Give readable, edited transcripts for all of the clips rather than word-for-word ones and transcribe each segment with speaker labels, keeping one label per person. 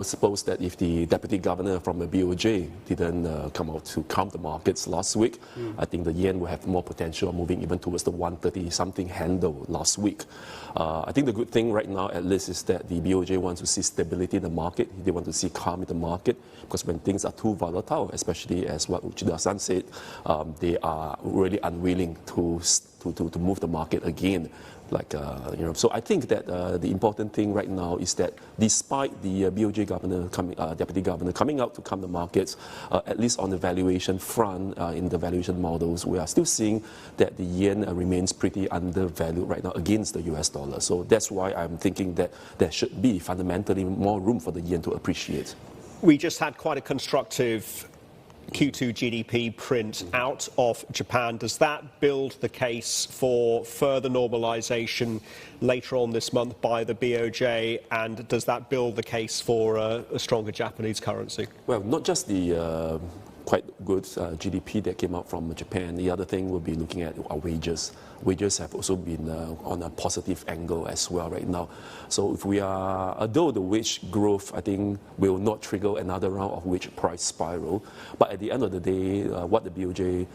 Speaker 1: Suppose that if the deputy governor from the BOJ didn't come out to calm the markets last week, I think the yen will have more potential of moving even towards the 130-something handle last week. I think the good thing right now, at least, is that the BOJ wants to see stability in the market. They want to see calm in the market, because when things are too volatile, especially as what Uchida-san said, they are really unwilling to move the market again. So I think that the important thing right now is that despite the BOJ governor deputy governor coming out to calm the markets, at least on the valuation front, in the valuation models, we are still seeing that the yen remains pretty undervalued right now against the US dollar. So that's why I'm thinking that there should be fundamentally more room for the yen to appreciate.
Speaker 2: We just had quite a constructive Q2 GDP print out of Japan. Does that build the case for further normalization later on this month by the BOJ, and does that build the case for a stronger Japanese currency?
Speaker 1: Well, not just the quite good GDP that came out from Japan. The other thing we'll be looking at are wages. Wages have also been on a positive angle as well right now. So if we are, although the wage growth, I think, will not trigger another round of wage price spiral, but at the end of the day, what the BOJ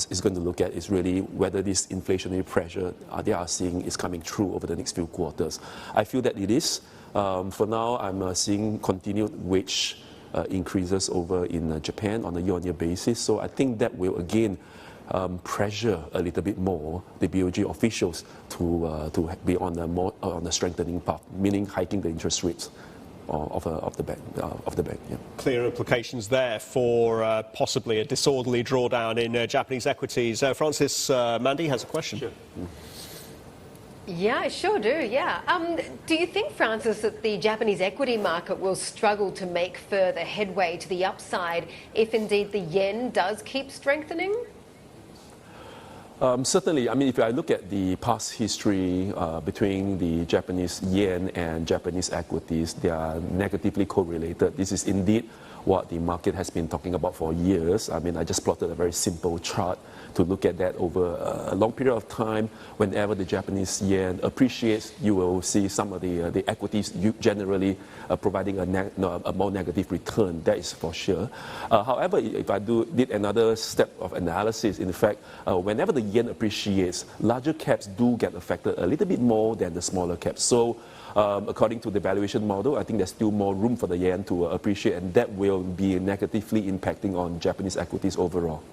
Speaker 1: is going to look at is really whether this inflationary pressure they are seeing is coming through over the next few quarters. I feel that it is. For now, I'm seeing continued wage increases over in Japan on a year-on-year basis. So I think that will again pressure a little bit more the BOJ officials to be on a strengthening path, meaning hiking the interest rates of the bank. Yeah.
Speaker 2: Clear implications there for possibly a disorderly drawdown in Japanese equities. Francis Mandy has a question.
Speaker 1: Sure.
Speaker 3: Yeah, I sure do, yeah. Do you think, Francis, that the Japanese equity market will struggle to make further headway to the upside if indeed the yen does keep strengthening?
Speaker 1: Certainly. I mean, if I look at the past history between the Japanese yen and Japanese equities, they are negatively correlated. This is indeed what the market has been talking about for years. I mean, I just plotted a very simple chart to look at that over a long period of time. Whenever the Japanese yen appreciates, you will see some of the equities generally providing a more negative return. That is for sure. However, if I did another step of analysis, in fact, whenever the yen appreciates, larger caps do get affected a little bit more than the smaller caps. So according to the valuation model, I think there's still more room for the yen to appreciate, and that will be negatively impacting on Japanese equities overall.